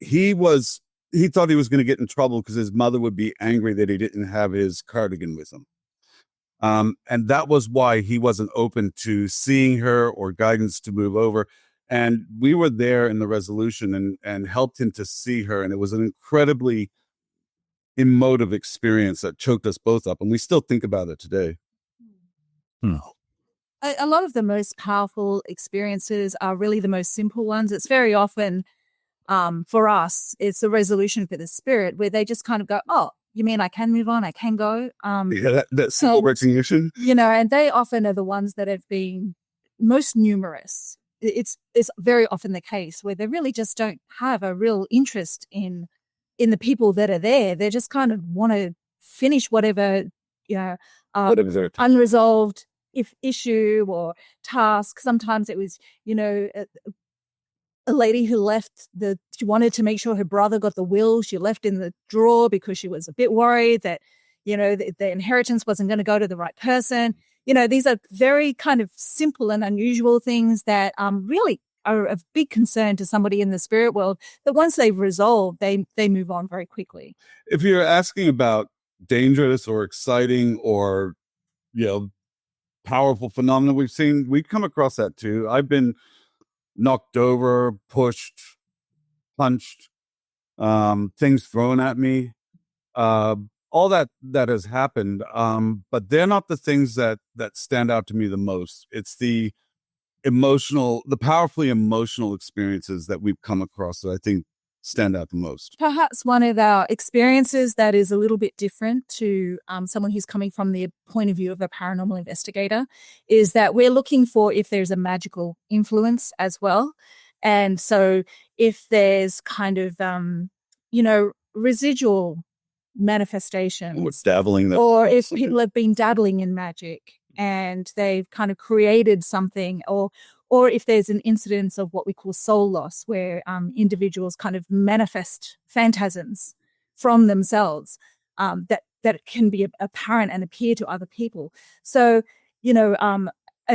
he thought he was going to get in trouble because his mother would be angry that he didn't have his cardigan with him. And that was why he wasn't open to seeing her or guidance to move over. And we were there in the resolution and helped him to see her. And it was an incredibly emotive experience that choked us both up. And we still think about it today. A lot of the most powerful experiences are really the most simple ones. It's very often, for us, it's a resolution for the spirit where they just kind of go, oh, you mean I can move on? I can go? That simple recognition. And they often are the ones that have been most numerous. It's very often the case where they really just don't have a real interest in the people that are there. They just kind of want to finish whatever unresolved issue or task. Sometimes it was, a lady who left she wanted to make sure her brother got the will. She left in the drawer because she was a bit worried that, the inheritance wasn't going to go to the right person. These are very kind of simple and unusual things that really are of big concern to somebody in the spirit world, that once they've resolved, they move on very quickly. If you're asking about dangerous or exciting or, powerful phenomena we've come across that too. I've been knocked over, pushed, punched, things thrown at me, all that has happened. But they're not the things that stand out to me the most. It's the powerfully emotional experiences that we've come across that I think stand out the most. Perhaps one of our experiences that is a little bit different to someone who's coming from the point of view of a paranormal investigator is that we're looking for if there's a magical influence as well. And so if there's kind of, residual manifestations, or if people have been dabbling in magic and they've kind of created something, or if there's an incidence of what we call soul loss, where individuals kind of manifest phantasms from themselves that can be apparent and appear to other people. So, and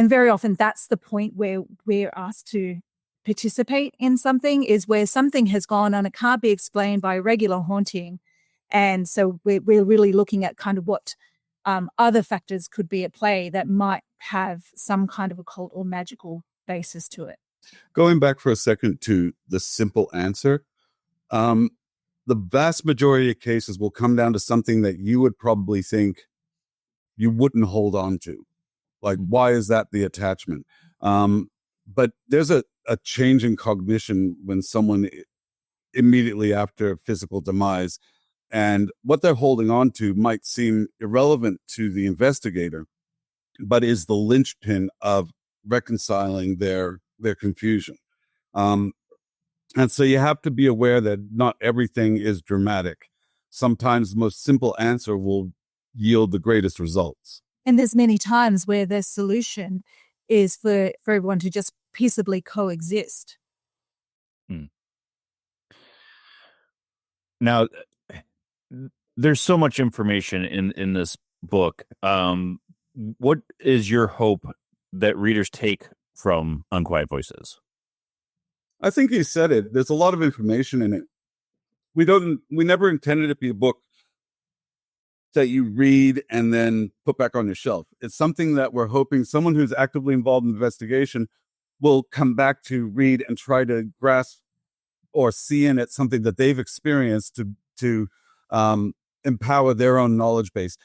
very often that's the point where we're asked to participate in something, is where something has gone on, it can't be explained by regular haunting. And so we're really looking at kind of what other factors could be at play that might have some kind of occult or magical basis to it. Going back for a second to the simple answer, the vast majority of cases will come down to something that you would probably think you wouldn't hold on to. Like, why is that the attachment? But there's a change in cognition when someone immediately after physical demise, and what they're holding on to might seem irrelevant to the investigator, but is the linchpin of reconciling their confusion. And so you have to be aware that not everything is dramatic. Sometimes the most simple answer will yield the greatest results. And there's many times where the solution is for everyone to just peaceably coexist. Now, there's so much information in this book. what is your hope that readers take from Unquiet Voices? I think he said it. There's a lot of information in it. We never intended it to be a book that you read and then put back on your shelf. It's something that we're hoping someone who's actively involved in investigation will come back to read and try to grasp or see in it something that they've experienced to empower their own knowledge base.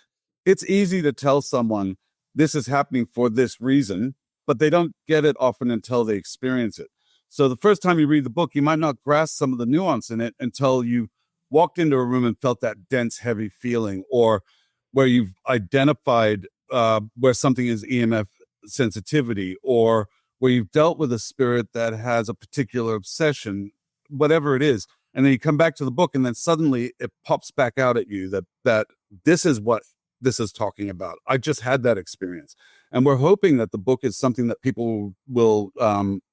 It's easy to tell someone this is happening for this reason, but they don't get it often until they experience it. So the first time you read the book, you might not grasp some of the nuance in it until you walked into a room and felt that dense, heavy feeling, or where you've identified where something is EMF sensitivity, or where you've dealt with a spirit that has a particular obsession, whatever it is. And then you come back to the book and then suddenly it pops back out at you that this is what this is talking about. I just had that experience. And we're hoping that the book is something that people will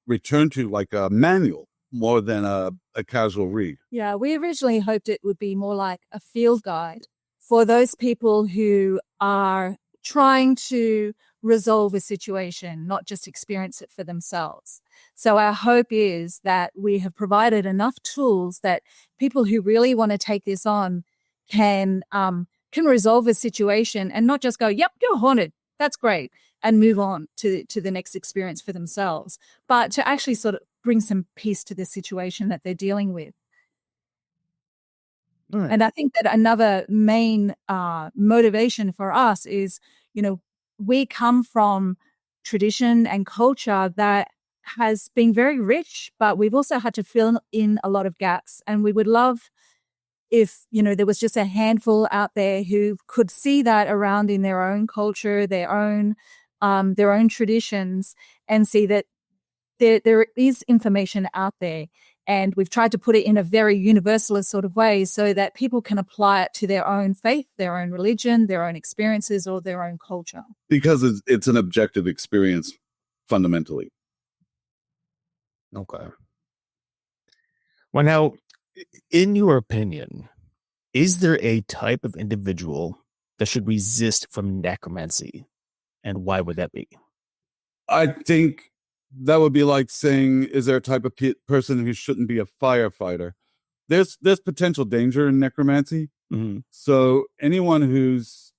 return to like a manual more than a casual read. Yeah, we originally hoped it would be more like a field guide for those people who are trying to resolve a situation, not just experience it for themselves. So our hope is that we have provided enough tools that people who really want to take this on can resolve a situation and not just go, yep, you're haunted. That's great. And move on to the next experience for themselves, but to actually sort of bring some peace to the situation that they're dealing with. Right. And I think that another main motivation for us is, we come from tradition and culture that has been very rich, but we've also had to fill in a lot of gaps. And we would love if, there was just a handful out there who could see that around in their own culture, their own traditions, and see that there is information out there. And we've tried to put it in a very universalist sort of way so that people can apply it to their own faith, their own religion, their own experiences, or their own culture. Because it's an objective experience, fundamentally. Okay. Well, now, in your opinion, is there a type of individual that should resist from necromancy? And why would that be? I think that would be like saying, is there a type of person who shouldn't be a firefighter? There's potential danger in necromancy. Mm-hmm. So anyone who's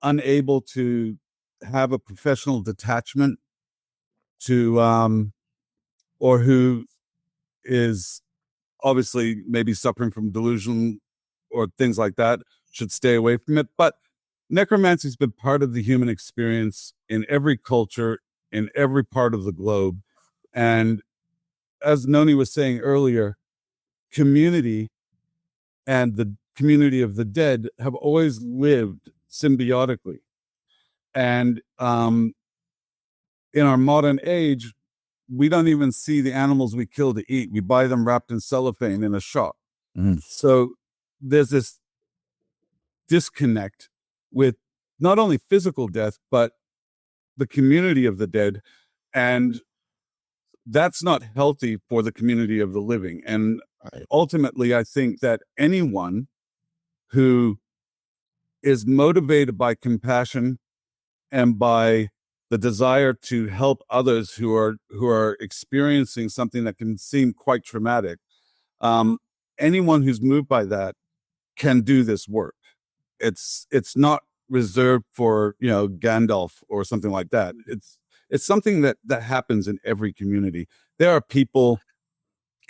unable to have a professional detachment to, or who is obviously maybe suffering from delusion or things like that, should stay away from it. But necromancy has been part of the human experience in every culture, in every part of the globe. And as Nonie was saying earlier, community and the community of the dead have always lived symbiotically. And in our modern age, we don't even see the animals we kill to eat. We buy them wrapped in cellophane in a shop. Mm. So there's this disconnect with not only physical death, but the community of the dead. And that's not healthy for the community of the living. And ultimately, I think that anyone who is motivated by compassion and by the desire to help others who are experiencing something that can seem quite traumatic, anyone who's moved by that can do this work. It's not reserved for Gandalf or something like that. It's something that happens in every community. There are people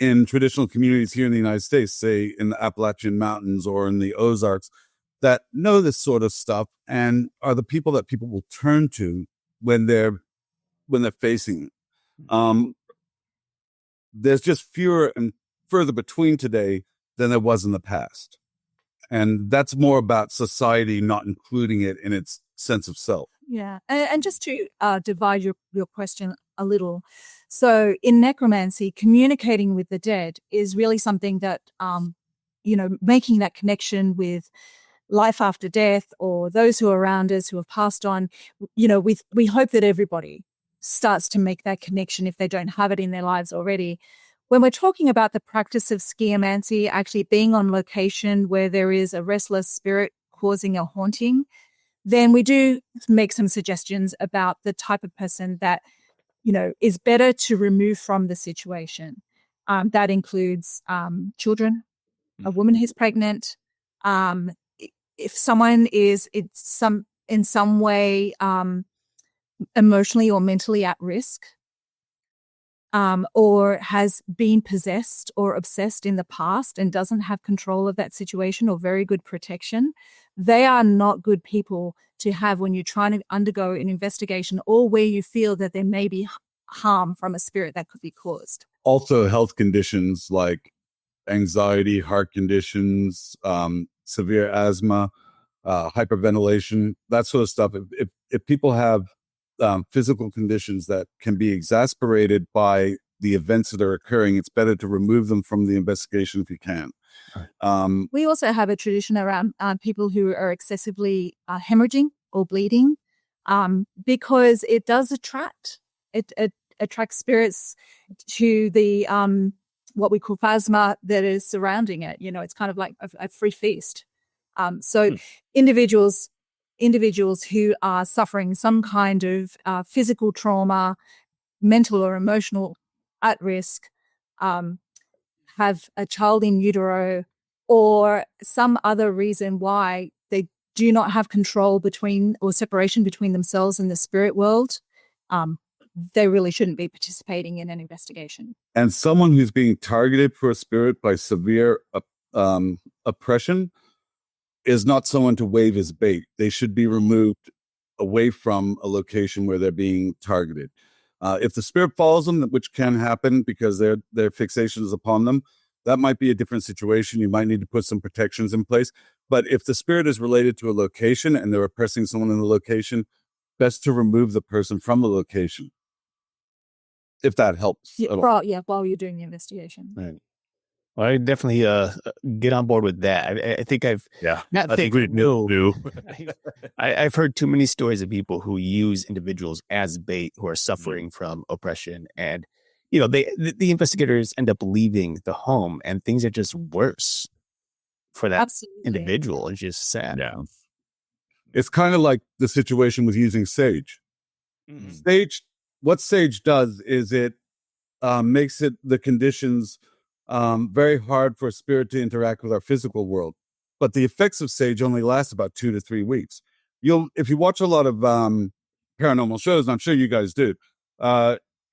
in traditional communities here in the United States, say in the Appalachian Mountains or in the Ozarks, that know this sort of stuff and are the people that people will turn to when they're facing it. There's just fewer and further between today than there was in the past. And that's more about society not including it in its sense of self. Yeah. And just to divide your question a little. So in necromancy, communicating with the dead is really something that, making that connection with life after death or those who are around us who have passed on, we hope that everybody starts to make that connection if they don't have it in their lives already. When we're talking about the practice of skiamancy, actually being on location where there is a restless spirit causing a haunting, then we do make some suggestions about the type of person that, is better to remove from the situation. That includes children, a woman who's pregnant, if someone is in some way emotionally or mentally at risk, or has been possessed or obsessed in the past and doesn't have control of that situation or very good protection, they are not good people to have when you're trying to undergo an investigation or where you feel that there may be harm from a spirit that could be caused. Also, health conditions like anxiety, heart conditions, severe asthma, hyperventilation, that sort of stuff. If people have physical conditions that can be exasperated by the events that are occurring, it's better to remove them from the investigation if you can. We also have a tradition around people who are excessively hemorrhaging or bleeding, because it does attract. It attracts spirits to the what we call phasma that is surrounding it. It's kind of like a free feast. So individuals who are suffering some kind of physical trauma, mental or emotional at risk, have a child in utero, or some other reason why they do not have control between or separation between themselves and the spirit world, they really shouldn't be participating in an investigation. And someone who's being targeted for a spirit by severe oppression is not someone to wave as bait. They should be removed away from a location where they're being targeted. If the spirit follows them, which can happen because their fixation is upon them, that might be a different situation. You might need to put some protections in place. But if the spirit is related to a location and they're oppressing someone in the location, best to remove the person from the location, if that helps. While you're doing the investigation. Right. Well, I definitely get on board with that. I think I've I've heard too many stories of people who use individuals as bait who are suffering from oppression, and the investigators end up leaving the home, and things are just worse for that individual. It's just sad. Yeah, it's kind of like the situation with using sage. Mm-hmm. What sage does is it makes the conditions very hard for a spirit to interact with our physical world. But the effects of sage only last about 2 to 3 weeks. If you watch a lot of paranormal shows, and I'm sure you guys do,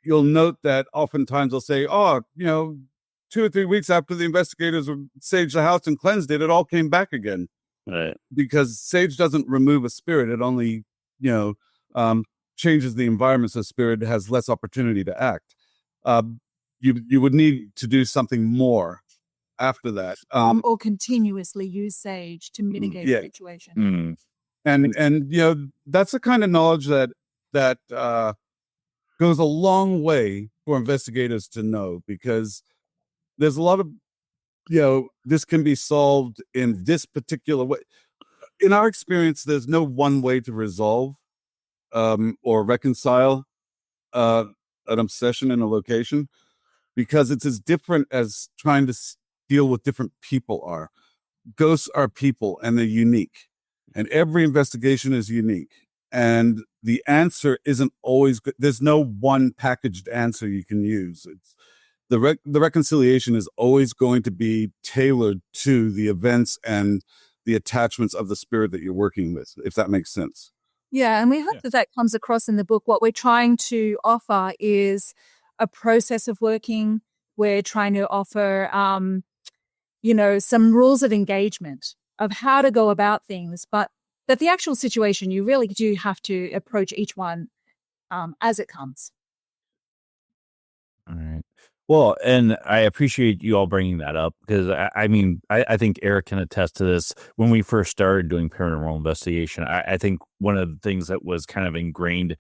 you'll note that oftentimes they'll say, 2 or 3 weeks after the investigators saged the house and cleansed it, it all came back again. Right. Because sage doesn't remove a spirit. It only, changes the environment so the spirit has less opportunity to act. You would need to do something more after that, or continuously use sage to mitigate the situation. And that's the kind of knowledge that goes a long way for investigators to know, because there's a lot of this can be solved in this particular way. In our experience, there's no one way to resolve or reconcile an obsession in a location, because it's as different as trying to deal with different people are. Ghosts are people, and they're unique, and every investigation is unique, and the answer isn't always good. There's no one packaged answer you can use. It's the reconciliation is always going to be tailored to the events and the attachments of the spirit that you're working with, if that makes sense. Yeah, and we hope that comes across in the book. What we're trying to offer is a process of working. We're trying to offer, some rules of engagement of how to go about things, but that the actual situation, you really do have to approach each one as it comes. All right. Well, and I appreciate you all bringing that up, because I think Eric can attest to this. When we first started doing paranormal investigation, I think one of the things that was kind of ingrained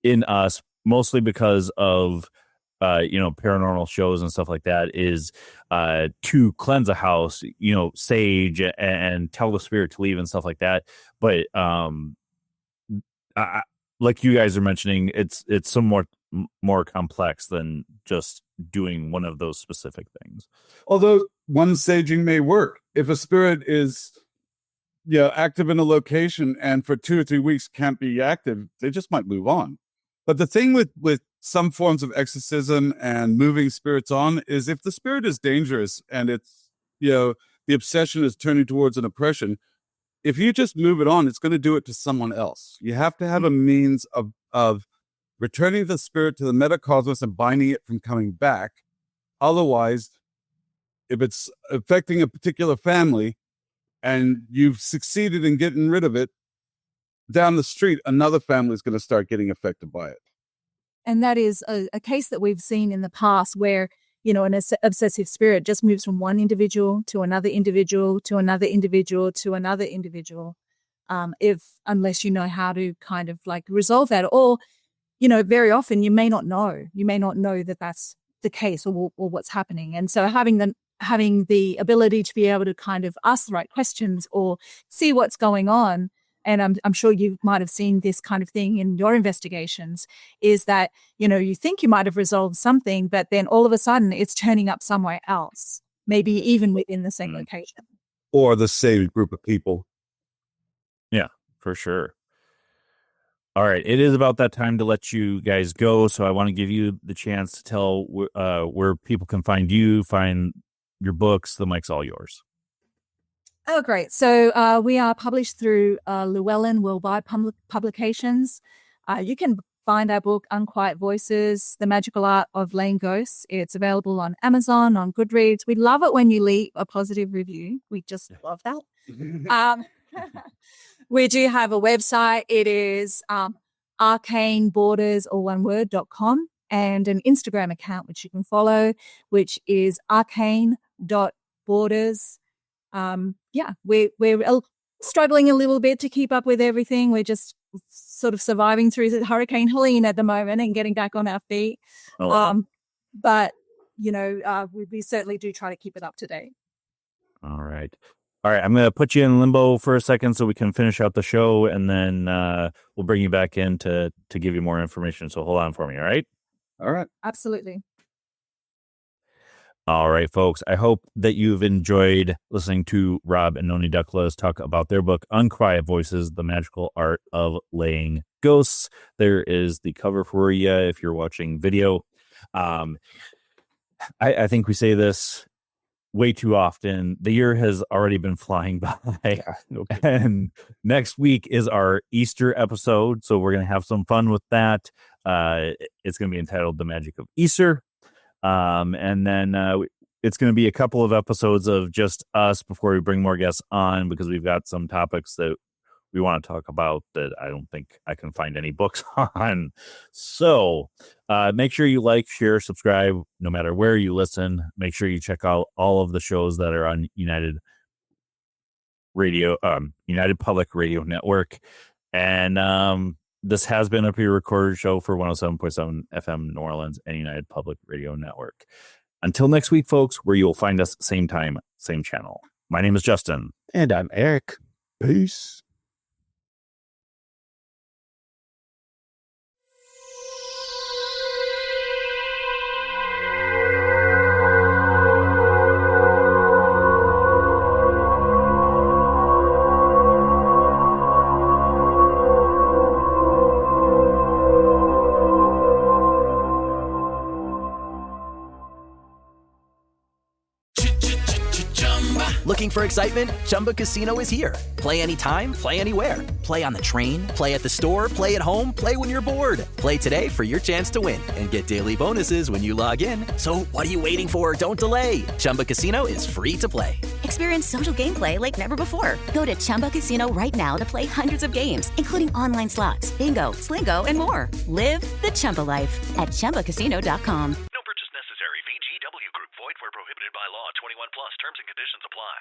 in us, mostly because of paranormal shows and stuff like that, is to cleanse a house, sage and tell the spirit to leave and stuff like that. But like you guys are mentioning, it's somewhat more complex than just doing one of those specific things. Although one saging may work. If a spirit is active in a location and for 2 or 3 weeks can't be active, they just might move on. But the thing with some forms of exorcism and moving spirits on is if the spirit is dangerous and it's, the obsession is turning towards an oppression, if you just move it on, it's going to do it to someone else. You have to have a means of returning the spirit to the metacosmos and binding it from coming back. Otherwise, if it's affecting a particular family and you've succeeded in getting rid of it, down the street, another family is going to start getting affected by it. And that is a case that we've seen in the past where, an obsessive spirit just moves from one individual to another individual to another individual to another individual. Unless you know how to kind of like resolve that, or, very often you may not know that that's the case or what's happening. And so having the ability to be able to kind of ask the right questions or see what's going on. And I'm sure you might have seen this kind of thing in your investigations, is that, you think you might have resolved something, but then all of a sudden it's turning up somewhere else, maybe even within the same location. Or the same group of people. Yeah, for sure. All right. It is about that time to let you guys go. So I want to give you the chance to tell where people can find you, find your books. The mic's all yours. Oh, great. So we are published through Llewellyn Worldwide Publications. You can find our book, Unquiet Voices, The Magical Art of Laying Ghosts. It's available on Amazon, on Goodreads. We love it when you leave a positive review. We just love that. We do have a website. It is arcaneborders, all one word, .com, and an Instagram account, which you can follow, which is arcane.borders. We're struggling a little bit to keep up with everything. We're just sort of surviving through Hurricane Helene at the moment and getting back on our feet. But we certainly do try to keep it up to date. All right. I'm going to put you in limbo for a second so we can finish out the show, and then we'll bring you back in to give you more information. So hold on for me. All right. All right. Absolutely. All right, folks. I hope that you've enjoyed listening to Rob and Nonie Douglas talk about their book, Unquiet Voices, The Magical Art of Laying Ghosts. There is the cover for you if you're watching video. I think we say this way too often. The year has already been flying by. Yeah, no kidding. And next week is our Easter episode, so we're going to have some fun with that. It's going to be entitled The Magic of Easter. And then it's going to be a couple of episodes of just us before we bring more guests on, because we've got some topics that we want to talk about that I don't think I can find any books on. So make sure you like, share, subscribe, no matter where you listen. Make sure you check out all of the shows that are on United Public Radio Network. And this has been a pre-recorded show for 107.7 FM New Orleans and United Public Radio Network. Until next week, folks, where you'll find us same time, same channel. My name is Justin. And I'm Eric. Peace. Looking for excitement? Chumba Casino is here. Play anytime, play anywhere. Play on the train, play at the store, play at home, play when you're bored. Play today for your chance to win and get daily bonuses when you log in. So what are you waiting for? Don't delay. Chumba Casino is free to play. Experience social gameplay like never before. Go to Chumba Casino right now to play hundreds of games, including online slots, bingo, Slingo, and more. Live the Chumba life at ChumbaCasino.com. No purchase necessary. VGW Group. Void where prohibited by law. 21 plus. Terms and conditions apply.